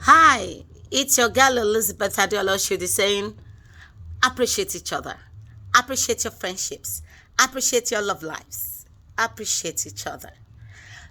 Hi, it's your girl Elizabeth Adiola Shudi saying, appreciate each other, appreciate your friendships, appreciate your love lives, appreciate each other.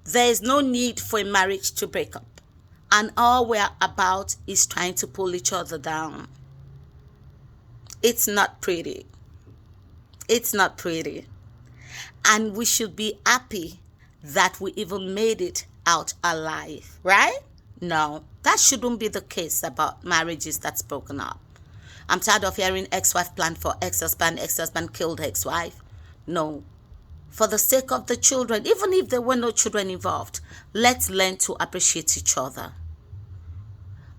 There is no need for a marriage to break up, and all we're about is trying to pull each other down. It's not pretty. It's not pretty. And we should be happy that we even made it out alive, right? No, that shouldn't be the case about marriages that's broken up. I'm tired of hearing ex-wife planned for ex-husband killed ex-wife. No. For the sake of the children, even if there were no children involved, let's learn to appreciate each other.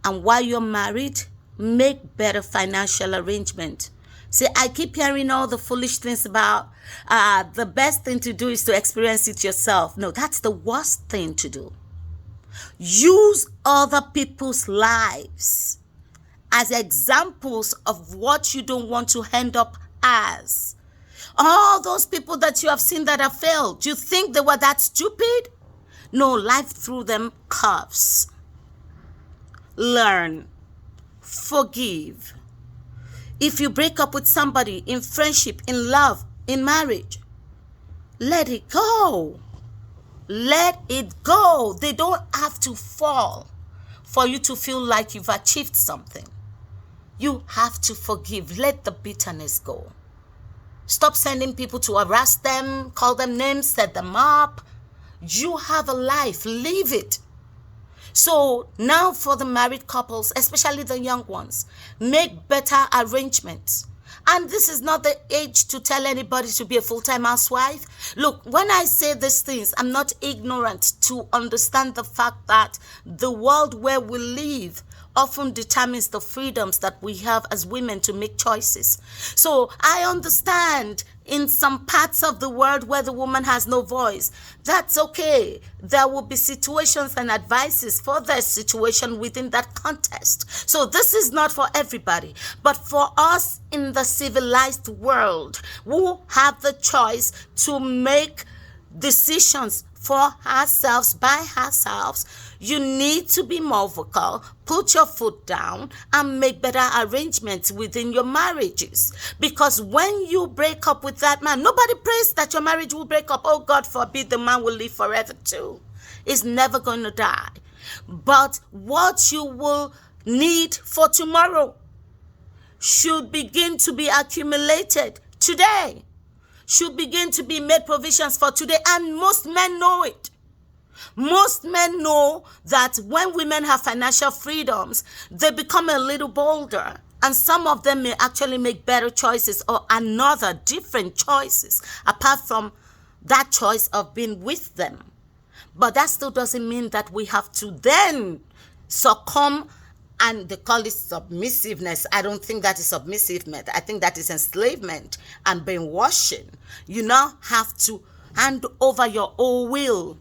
And while you're married, make better financial arrangement. See, I keep hearing all the foolish things about the best thing to do is to experience it yourself. No, that's the worst thing to do. Use other people's lives as examples of what you don't want to end up as. All those people that you have seen that have failed, do you think they were that stupid? No, life threw them curves. Learn. Forgive. If you break up with somebody in friendship, in love, in marriage, let it go. Let it go. They don't have to fall for you to feel like you've achieved something. You have to forgive. Let the bitterness go. Stop sending people to harass them, call them names, set them up. You have a life. Live it. So now for the married couples, especially the young ones, make better arrangements. And this is not the age to tell anybody to be a full-time housewife. Look, when I say these things, I'm not ignorant to understand the fact that the world where we live often determines the freedoms that we have as women to make choices. So I understand in some parts of the world where the woman has no voice, that's okay. There will be situations and advices for their situation within that context. So this is not for everybody, but for us in the civilized world who have the choice to make decisions for ourselves, by ourselves, you need to be more vocal, put your foot down, and make better arrangements within your marriages. Because when you break up with that man, nobody prays that your marriage will break up. Oh, God forbid the man will live forever too. He's never going to die. But what you will need for tomorrow should begin to be accumulated today. Should begin to be made provisions for today. And most men know it. Most men know that when women have financial freedoms, they become a little bolder. And some of them may actually make better choices or another different choices apart from that choice of being with them. But that still doesn't mean that we have to then succumb, and they call it submissiveness. I don't think that is submissiveness. I think that is enslavement and brainwashing. You now have to hand over your own will,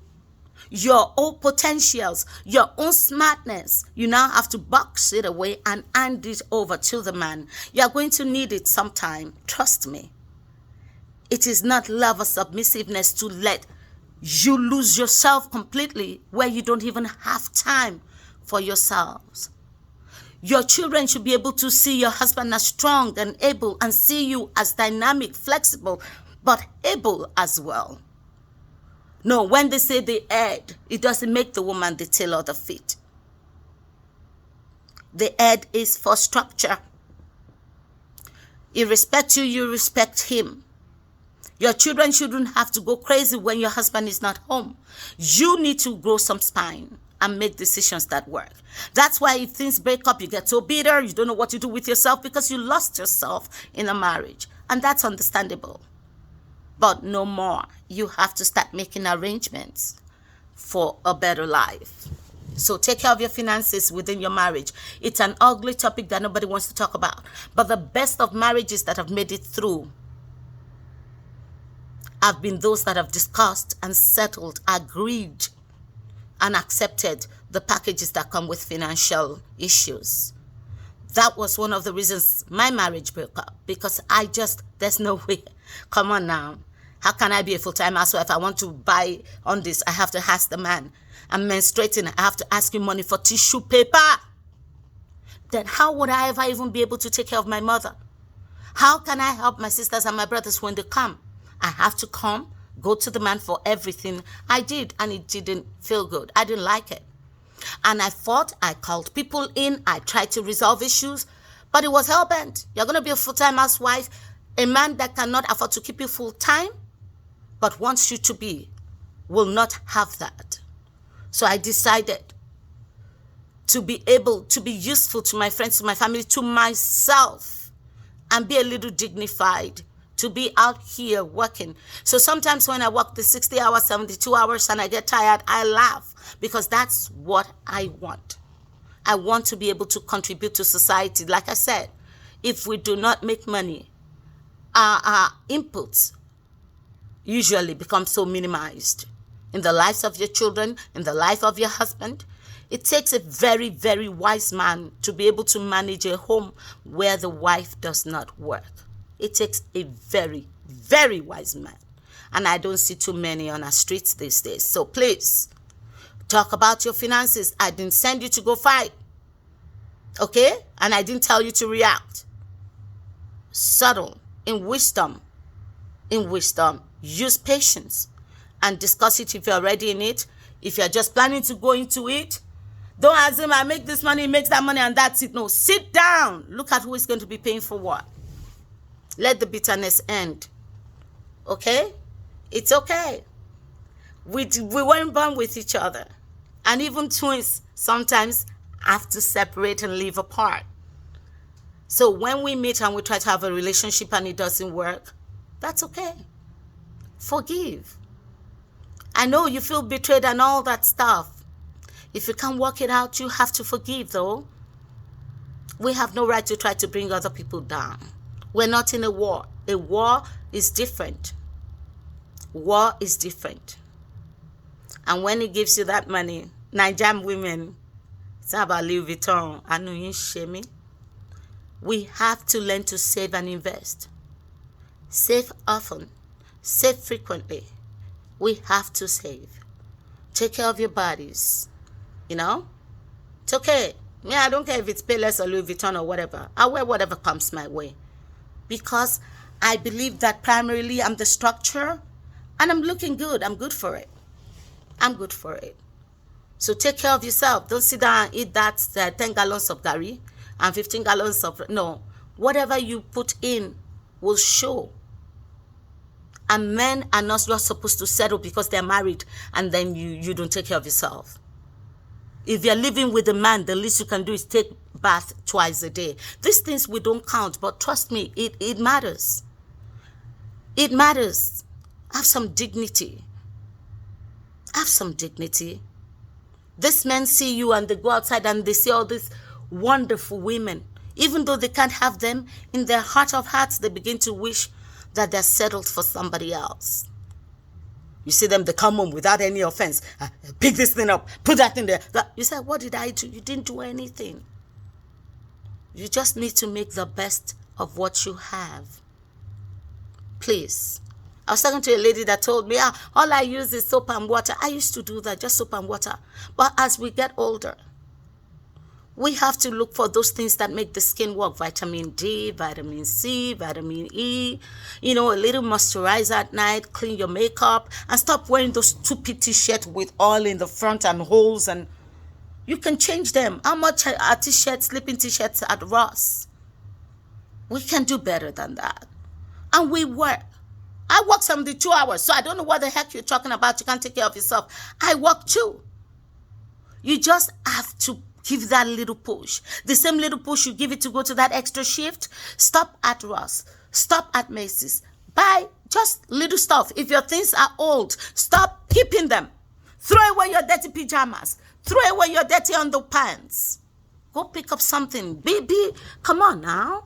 your own potentials, your own smartness. You now have to box it away and hand it over to the man. You are going to need it sometime. Trust me. It is not love or submissiveness to let you lose yourself completely where you don't even have time for yourselves. Your children should be able to see your husband as strong and able, and see you as dynamic, flexible, but able as well. No, when they say the head, it doesn't make the woman the tail or the feet. The head is for structure. He respects you, you respect him. Your children shouldn't have to go crazy when your husband is not home. You need to grow some spine and make decisions that work. That's why if things break up, you get so bitter, you don't know what to do with yourself because you lost yourself in a marriage. And that's understandable. But no more. You have to start making arrangements for a better life. So take care of your finances within your marriage. It's an ugly topic that nobody wants to talk about. But the best of marriages that have made it through have been those that have discussed and settled, agreed, and accepted the packages that come with financial issues. That was one of the reasons my marriage broke up, because there's no way. Come on now. How can I be a full-time housewife? If I want to buy on this, I have to ask the man. I'm menstruating. I have to ask you money for tissue paper. then how would I ever even be able to take care of my mother? How can I help my sisters and my brothers when they come? I have to come, go to the man for everything. I did, and it didn't feel good. I didn't like it. And I fought, I called people in, I tried to resolve issues, but it was hell-bent. You're going to be a full-time housewife, a man that cannot afford to keep you full-time, but wants you to be, will not have that. So I decided to be able to be useful to my friends, to my family, to myself, and be a little dignified, to be out here working. So sometimes when I work the 60 hours, 72 hours, and I get tired, I laugh, because that's what I want. I want to be able to contribute to society. Like I said, if we do not make money, our inputs usually become so minimized in the lives of your children, in the life of your husband. It takes a very, very wise man to be able to manage a home where the wife does not work. It takes a very, very wise man. And I don't see too many on our streets these days. So please, talk about your finances. I didn't send you to go fight. Okay? And I didn't tell you to react. Subtle, in wisdom. In wisdom, use patience and discuss it if you're already in it. If you're just planning to go into it, don't assume I make this money, makes that money, and that's it. No, sit down. Look at who is going to be paying for what. Let the bitterness end. Okay? It's okay. We weren't born with each other. And even twins sometimes have to separate and live apart. So when we meet and we try to have a relationship and it doesn't work, that's okay. Forgive. I know you feel betrayed and all that stuff. If you can't work it out, you have to forgive, though. We have no right to try to bring other people down. We're not in a war. A war is different. War is different. And when he gives you that money, Nigerian women, it's not about Louis Vuitton. I know you share me. We have to learn to save and invest. Save often. Save frequently. We have to save. Take care of your bodies. You know? It's okay. Yeah, I don't care if it's Payless or Louis Vuitton or whatever. I'll wear whatever comes my way. Because I believe that primarily I'm the structure and I'm looking good. I'm good for it. I'm good for it. So take care of yourself. Don't sit down and eat that 10 gallons of gari and 15 gallons of... No. Whatever you put in will show. And men are not just supposed to settle because they're married and then you don't take care of yourself. If you're living with a man, the least you can do is take bath twice a day. These things we don't count, but trust me, it matters. It matters. Have some dignity. Have some dignity. These men see you and they go outside and they see all these wonderful women. Even though they can't have them, in their heart of hearts, they begin to wish that they're settled for somebody else. You see them, they come home without any offense. Pick this thing up, put that in there. You say, what did I do? You didn't do anything. You just need to make the best of what you have. Please. I was talking to a lady that told me, all I use is soap and water. I used to do that, just soap and water. But as we get older, we have to look for those things that make the skin work. Vitamin D, vitamin C, vitamin E. You know, a little moisturizer at night, clean your makeup, and stop wearing those stupid t-shirts with oil in the front and holes. And you can change them. How much are t-shirts, sleeping t-shirts at Ross? We can do better than that. And we work. I work 72 hours, so I don't know what the heck you're talking about. You can't take care of yourself. I work too. You just have to give that little push. The same little push you give it to go to that extra shift. Stop at Ross. Stop at Macy's. Buy just little stuff. If your things are old, stop keeping them. Throw away your dirty pajamas. Throw away your dirty underpants. Go pick up something. Come on now.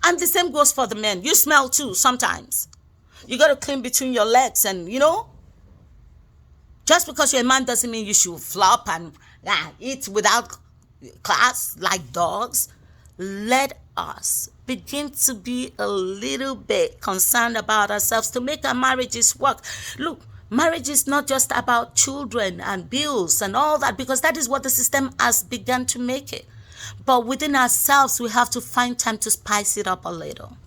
And the same goes for the men. You smell too sometimes. You got to clean between your legs and, you know. Just because you're a man doesn't mean you should flop and eat without class like dogs. Let us begin to be a little bit concerned about ourselves to make our marriages work. Look, Marriage is not just about children and bills and all that, because that is what the system has begun to make it. But within ourselves, we have to find time to spice it up a little.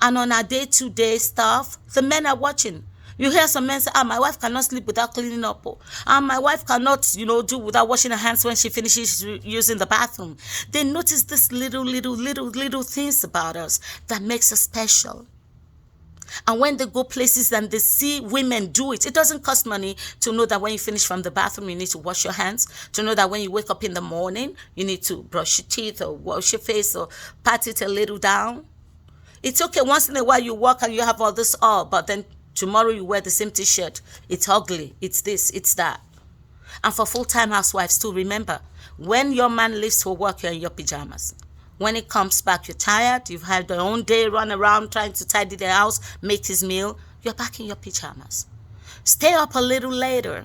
And on our day-to-day stuff, the men are watching. You hear some men say, my wife cannot sleep without cleaning up. My wife cannot, do without washing her hands when she finishes using the bathroom. They notice these little things about us that makes us special. And when they go places and they see women do it, it doesn't cost money to know that when you finish from the bathroom, you need to wash your hands, to know that when you wake up in the morning, you need to brush your teeth or wash your face or pat it a little down. It's okay once in a while you walk and you have all this all, but then tomorrow you wear the same t-shirt. It's ugly. It's this, it's that. And for full-time housewives too, remember, when your man leaves for work, you're in your pajamas. When he comes back, you're tired. You've had your own day, run around trying to tidy the house, make his meal. You're back in your pajamas. Stay up a little later.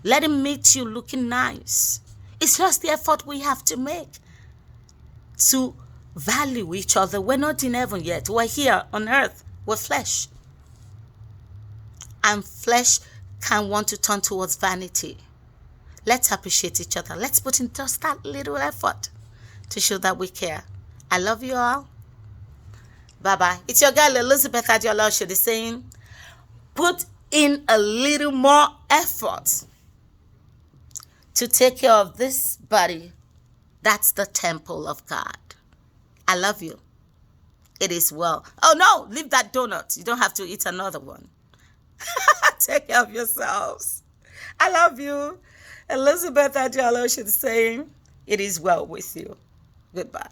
Let him meet you looking nice. It's just the effort we have to make to value each other. We're not in heaven yet. We're here on earth. We're flesh. And flesh can want to turn towards vanity. Let's appreciate each other. Let's put in just that little effort to show that we care. I love you all. Bye-bye. It's your girl Elizabeth Adiola Should be saying, put in a little more effort to take care of this body. That's the temple of God. I love you. It is well. Oh no, leave that donut. You don't have to eat another one. Take care of yourselves. I love you. Elizabeth Adiola Should be saying, it is well with you. Goodbye.